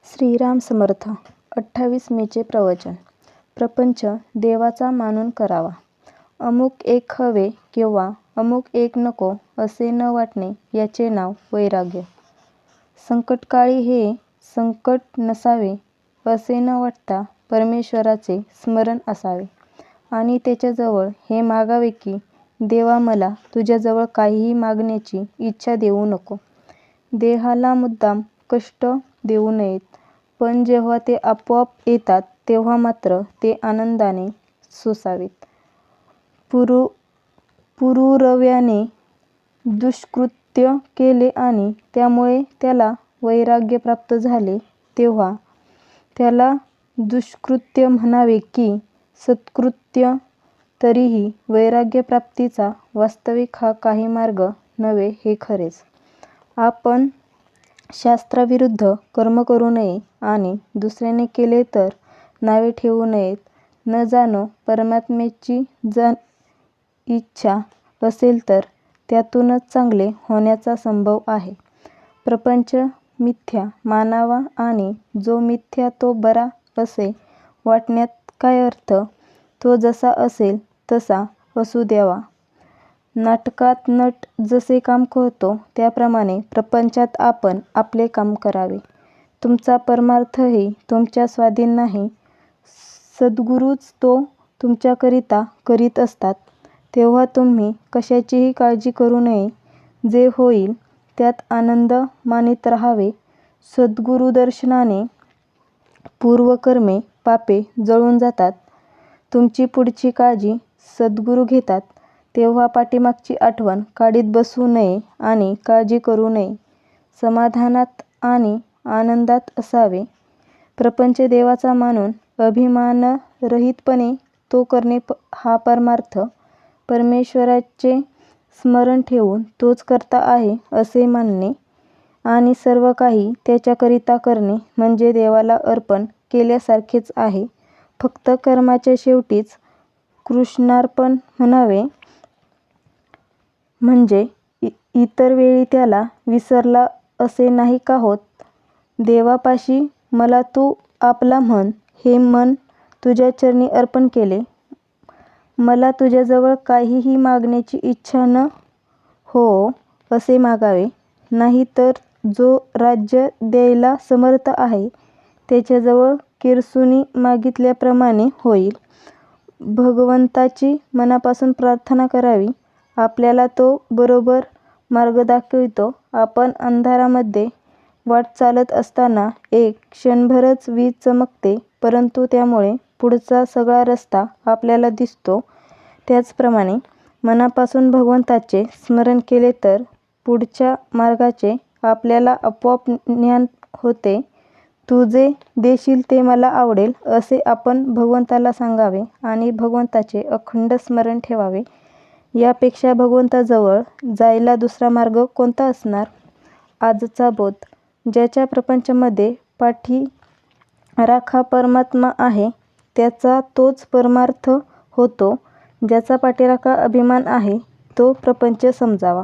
श्रीराम समर्थ. 28 मेचे प्रवचन. प्रपंच देवाचा मानून करावा. अमुक एक हवे किंवा अमुक एक नको असे न वाटणे याचे नाव वैराग्य. संकटकाळी हे संकट नसावे असे न वाटता परमेश्वराचे स्मरण असावे आणि त्याच्याजवळ हे मागावे की देवा मला तुझ्याजवळ काहीही मागण्याची इच्छा देऊ नको. देहाला मुद्दाम कष्ट देऊ नयेत, पण जेव्हा ते आपोआप येतात तेव्हा मात्र ते आनंदाने सोसावेत. पुरुरव्याने दुष्कृत्य केले आणि त्यामुळे त्याला वैराग्य प्राप्त झाले तेव्हा त्याला दुष्कृत्य म्हणावे की सत्कृत्य. तरीही वैराग्यप्राप्तीचा वास्तविक हा काही मार्ग नव्हे हे खरेच. आपण शास्त्राविरुद्ध कर्म करू नये आणि दुसऱ्याने केले तर नावे ठेवू नयेत. न जाणो परमात्म्याची इच्छा असेल तर त्यातूनच चांगले होण्याचा संभव आहे. प्रपंच मिथ्या मानावा आणि जो मिथ्या तो बरा असे वाटण्यात काय अर्थ. तो जसा असेल तसा असू द्यावा. नाटकात नट जसे काम करतो त्याप्रमाणे प्रपंचात आपण आपले काम करावे. तुमचा परमार्थही तुमच्या स्वाधीन नाही, सद्गुरूच तो तुमच्याकरिता करीत असतात. तेव्हा तुम्ही कशाचीही काळजी करू नये. जे होईल त्यात आनंद मानीत राहावे. सद्गुरूदर्शनाने पूर्वकर्मे पापे जळून जातात. तुमची पुढची काळजी सद्गुरू घेतात. तेव्हा पाठीमागची आठवण काढीत बसू नये आणि काळजी करू नये. समाधानात आणि आनंदात असावे. प्रपंच देवाचा मानून अभिमानरहितपणे तो करणे हा परमार्थ. परमेश्वराचे स्मरण ठेवून तोच कर्ता आहे असे मानणे आणि सर्व काही त्याच्याकरिता करणे म्हणजे देवाला अर्पण केल्यासारखेच आहे. फक्त कर्माच्या शेवटीच कृष्णार्पण म्हणावे, म्हणजे इतर वेळी त्याला विसरला असे नाही का होत. देवापाशी मला तू आपला म्हण. हे मन तुझ्या चरणी अर्पण केले. मला तुझ्याजवळ काहीही मागण्याची इच्छा न हो असे मागावे. नाही तर जो राज्य द्यायला समर्थ आहे त्याच्याजवळ किरसुनी मागितल्याप्रमाणे होईल. भगवंताची मनापासून प्रार्थना करावी. आपल्याला तो बरोबर मार्ग दाखवितो. आपण अंधारामध्ये वाट चालत असताना एक क्षणभरच वीज चमकते, परंतु त्यामुळे पुढचा सगळा रस्ता आपल्याला दिसतो. त्याचप्रमाणे मनापासून भगवंताचे स्मरण केले तर पुढच्या मार्गाचे आपल्याला आपोआप ज्ञान होते. तू जे देशील ते मला आवडेल असे आपण भगवंताला सांगावे आणि भगवंताचे अखंड स्मरण ठेवावे. यापेक्षा भगवंताजवळ जायला दुसरा मार्ग कोणता असणार. आजचा बोध. ज्याच्या प्रपंचामध्ये पाठीराखा परमात्मा आहे त्याचा तोच परमार्थ होतो. ज्याचा पाठीराखा अभिमान आहे तो प्रपंच समजावा.